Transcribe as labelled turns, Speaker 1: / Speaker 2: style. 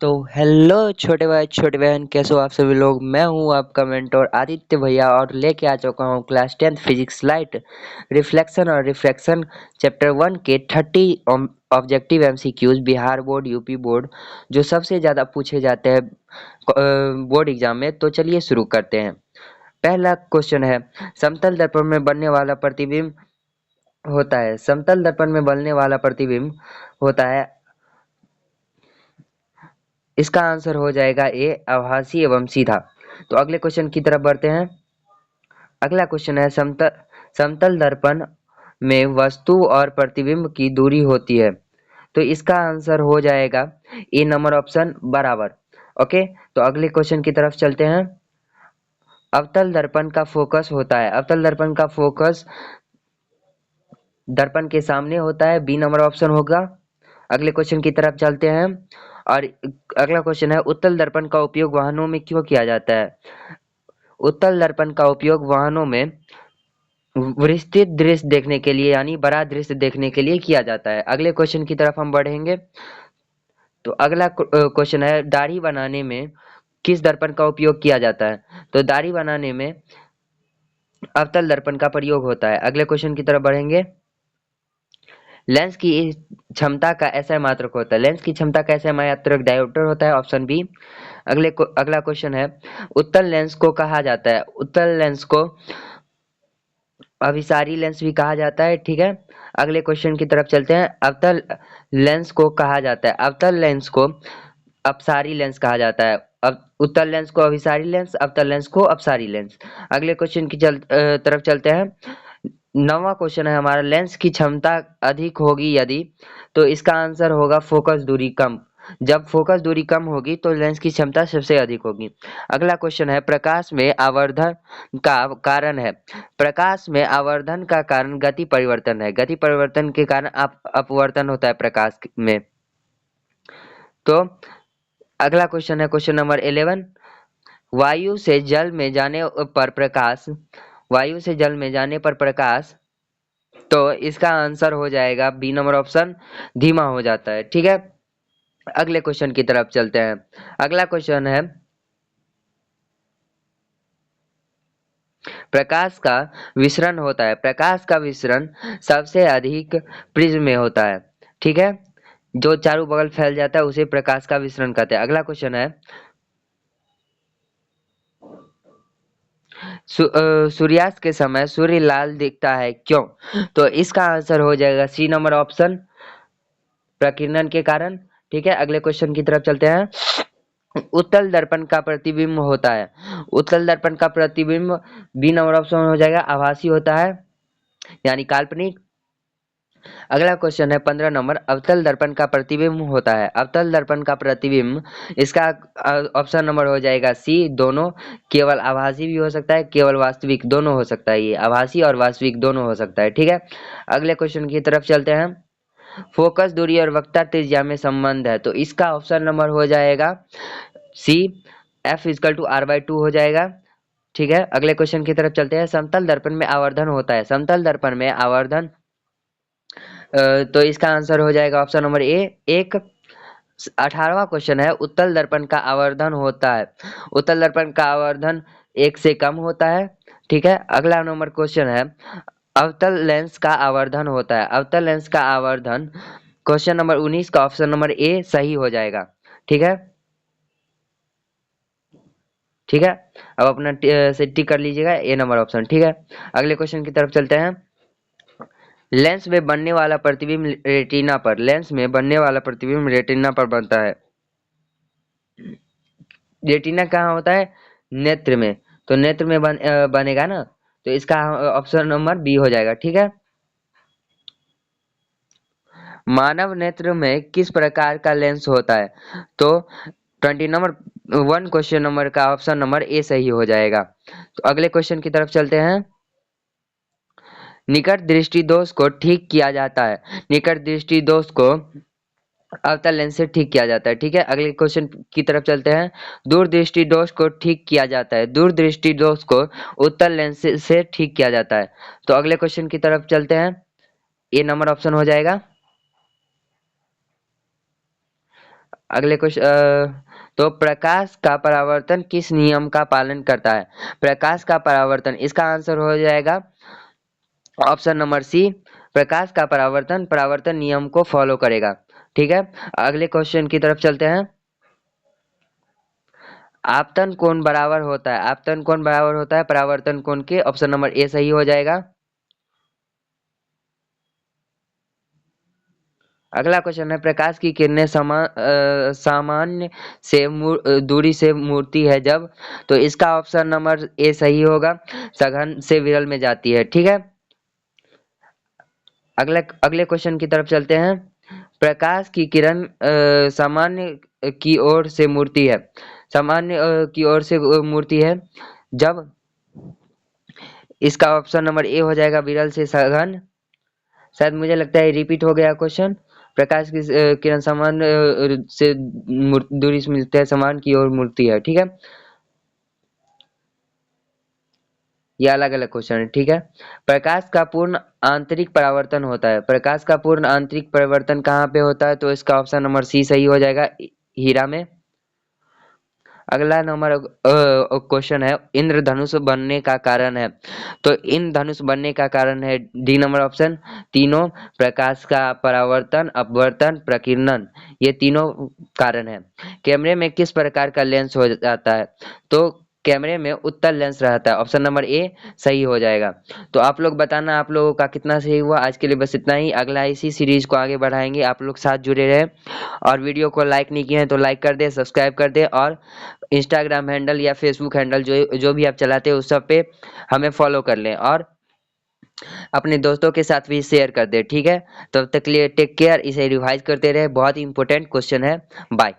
Speaker 1: तो हेलो छोटे भाई छोटे बहन, कैसे हो आप सभी लोग। मैं हूं आपका मेंटोर आदित्य भैया और लेके आ चुका हूं class 10th physics light reflection और रिफ्रैक्शन चैप्टर 1 के 30 objective MCQs Bihar board UP board जो सबसे ज़्यादा पूछे जाते हैं बोर्ड एग्जाम में। तो चलिए शुरू करते हैं। पहला क्वेश्चन है, समतल दर्पण में बनने वाला प्रतिबिंब होता है। समतल दर्पण में बनने वाला प्रतिबिंब होता है, इसका आंसर हो जाएगा ए, आभासी एवं सीधा। तो अगले क्वेश्चन की तरफ बढ़ते हैं। अगला क्वेश्चन है, समतल समतल दर्पण में वस्तु और प्रतिबिंब की दूरी होती है। तो इसका आंसर हो जाएगा ए नंबर ऑप्शन बराबर। ओके, तो अगले क्वेश्चन की तरफ चलते हैं। अवतल दर्पण का फोकस होता है। अवतल दर्पण का फोकस दर्पण के सामने होता है, बी नंबर ऑप्शन होगा। अगले क्वेश्चन की तरफ चलते हैं और अगला क्वेश्चन है, उत्तल दर्पण का उपयोग वाहनों में क्यों किया जाता है। उत्तल दर्पण का उपयोग वाहनों में विस्तृत दृश्य देखने के लिए यानी बड़ा दृश्य देखने के लिए किया जाता है। अगले क्वेश्चन की तरफ हम बढ़ेंगे। तो अगला क्वेश्चन है, दाढ़ी बनाने में किस दर्पण का उपयोग किया जाता है। तो दाढ़ी बनाने में अवतल दर्पण का प्रयोग होता है। अगले क्वेश्चन की तरफ बढ़ेंगे। लेंस की क्षमता का एसआई मात्रक होता है। लेंस की क्षमता का एसआई मात्रक डायोप्टर होता है, ऑप्शन बी। अगला क्वेश्चन है, उत्तल लेंस को कहा जाता है। उत्तल लेंस को अभिसारी लेंस भी कहा जाता है, ठीक है। अगले क्वेश्चन की तरफ चलते हैं। अवतल लेंस को कहा जाता है, अवतल लेंस को अपसारी लेंस कहा जाता है। अब उत्तल लेंस को अभिसारी लेंस, अवतल लेंस को अपसारी लेंस। अगले क्वेश्चन की तरफ चलते हैं। नौवां क्वेश्चन है हमारा, लेंस की क्षमता अधिक होगी यदि, तो इसका आंसर होगा फोकस दूरी कम। जब फोकस दूरी कम होगी तो लेंस की क्षमता सबसे अधिक होगी। अगला क्वेश्चन है, प्रकाश में आवर्धन का कारण है। प्रकाश में आवर्धन का कारण गति परिवर्तन है। गति परिवर्तन के कारण अपवर्तन होता है प्रकाश में। तो अगला क्वेश्चन है क्वेश्चन नंबर 11, वायु से जल में जाने पर प्रकाश वायु से जल में जाने पर प्रकाश, तो इसका आंसर हो जाएगा बी नंबर ऑप्शन, धीमा हो जाता है, ठीक है। अगले क्वेश्चन की तरफ चलते हैं। अगला क्वेश्चन है, प्रकाश का विसरण होता है। प्रकाश का विसरण सबसे अधिक प्रिज्म में होता है, ठीक है। जो चारों बगल फैल जाता है उसे प्रकाश का विसरण कहते हैं। अगला क्वेश्चन है, सूर्यास्त के समय सूर्य लाल दिखता है, क्यों। तो इसका आंसर हो जाएगा सी नंबर ऑप्शन, प्रकीर्णन के कारण, ठीक है। अगले क्वेश्चन की तरफ चलते हैं। उत्तल दर्पण का प्रतिबिंब होता है। उत्तल दर्पण का प्रतिबिंब बी नंबर ऑप्शन हो जाएगा, आभासी होता है यानी काल्पनिक। अगला क्वेश्चन है 15 नंबर, अवतल दर्पण का प्रतिबिंब होता है। अवतल दर्पण का प्रतिबिंब, इसका ऑप्शन नंबर हो जाएगा सी, दोनों। केवल आभासी भी हो सकता है, केवल वास्तविक, दोनों हो सकता है। ये आभासी और वास्तविक दोनों हो सकता है, ठीक है। अगले क्वेश्चन की तरफ चलते हैं। फोकस दूरी और वक्रता त्रिज्या में संबंध है, तो इसका ऑप्शन नंबर हो जाएगा C, F equal to R by two हो जाएगा, ठीक है। अगले क्वेश्चन की तरफ चलते हैं। समतल दर्पण में आवर्धन होता है। समतल दर्पण में आवर्धन, तो इसका आंसर हो जाएगा ऑप्शन नंबर ए, एक। 18वां क्वेश्चन है, उत्तल दर्पण का आवर्धन होता है। उत्तल दर्पण का आवर्धन एक से कम होता है, ठीक है। अगला नंबर क्वेश्चन है, अवतल लेंस का आवर्धन होता है। अवतल लेंस का आवर्धन, क्वेश्चन नंबर 19 का ऑप्शन नंबर ए सही हो जाएगा, ठीक है। ठीक है, अब अपना से टिक कर लीजिएगा ए नंबर ऑप्शन, ठीक है। अगले क्वेश्चन की तरफ चलते हैं। लेंस में बनने वाला प्रतिबिंब रेटिना पर, लेंस में बनने वाला प्रतिबिंब रेटिना पर बनता है। रेटिना कहाँ होता है, नेत्र में। तो नेत्र में बनेगा ना, तो इसका ऑप्शन नंबर बी हो जाएगा, ठीक है। मानव नेत्र में किस प्रकार का लेंस होता है। तो 20 नंबर 1 क्वेश्चन नंबर का ऑप्शन नंबर ए सही हो जाएगा। तो अगले क्वेश्चन की तरफ चलते हैं। निकट दृष्टि दोष को ठीक किया जाता है। निकट दृष्टि दोष को अवतल लेंस से ठीक किया जाता है, ठीक है। अगले क्वेश्चन की तरफ चलते हैं। दूरदृष्टि दोष को ठीक किया जाता है। दूरदृष्टि दोष को उत्तल लेंस से ठीक किया जाता है। तो अगले क्वेश्चन की तरफ चलते हैं। ए नंबर ऑप्शन हो जाएगा। अगले क्वेश्चन, तो प्रकाश का परावर्तन किस नियम का पालन करता है? प्रकाश का परावर्तन, इसका आंसर हो जाएगा ऑप्शन नंबर सी, प्रकाश का परावर्तन परावर्तन नियम को फॉलो करेगा। ठीक है, अगले क्वेश्चन की तरफ चलते हैं। आपतन कोण बराबर होता है, आपतन कोण बराबर होता है परावर्तन कोण के, ऑप्शन नंबर ए सही हो जाएगा। अगला क्वेश्चन है, प्रकाश की किरणें सामान्य से दूरी से मुड़ती है जब, तो इसका ऑप्शन नंबर ए सही होगा, सघन से विरल में जाती है। ठीक है, अगले अगले क्वेश्चन की तरफ चलते हैं। प्रकाश की किरण सामान्य की ओर से मुड़ती है, सामान्य की ओर से मुड़ती है जब, इसका ऑप्शन नंबर ए हो जाएगा, विरल से सघन। शायद मुझे लगता है रिपीट हो गया क्वेश्चन। प्रकाश की किरण समान से दूरी से मिलते हैं, समान की ओर मुड़ती है। ठीक है, ये अलग अलग क्वेश्चन है। ठीक है, प्रकाश का पूर्ण आंतरिक परावर्तन होता है, प्रकाश का पूर्ण आंतरिक परिवर्तन कहाँ पे होता है? तो इसका ऑप्शन नंबर सी सही हो जाएगा, हीरा में। अगला नंबर क्वेश्चन है, इंद्रधनुष बनने का कारण है, तो इंद्रधनुष बनने का कारण है डी नंबर ऑप्शन, तीनों, प्रकाश का परावर्तन, अपवर्तन, प्रकीर्णन, ये तीनों कारण है। कैमरे में किस प्रकार का लेंस हो जाता है? तो कैमरे में उत्तल लेंस रहता है, ऑप्शन नंबर ए सही हो जाएगा। तो आप लोग बताना आप लोगों का कितना सही हुआ। आज के लिए बस इतना ही, अगला इसी सीरीज को आगे बढ़ाएंगे, आप लोग साथ जुड़े रहे। और वीडियो को लाइक नहीं किए हैं तो लाइक कर दे, सब्सक्राइब कर दे, और इंस्टाग्राम हैंडल या फेसबुक हैंडल जो जो भी आप चलाते हैं उस सब पे हमें फॉलो कर लें, और अपने दोस्तों के साथ भी शेयर कर दे। ठीक है, तब तक के लिए टेक केयर, इसे रिवाइज करते रहे, बहुत ही इंपॉर्टेंट क्वेश्चन है। बाय।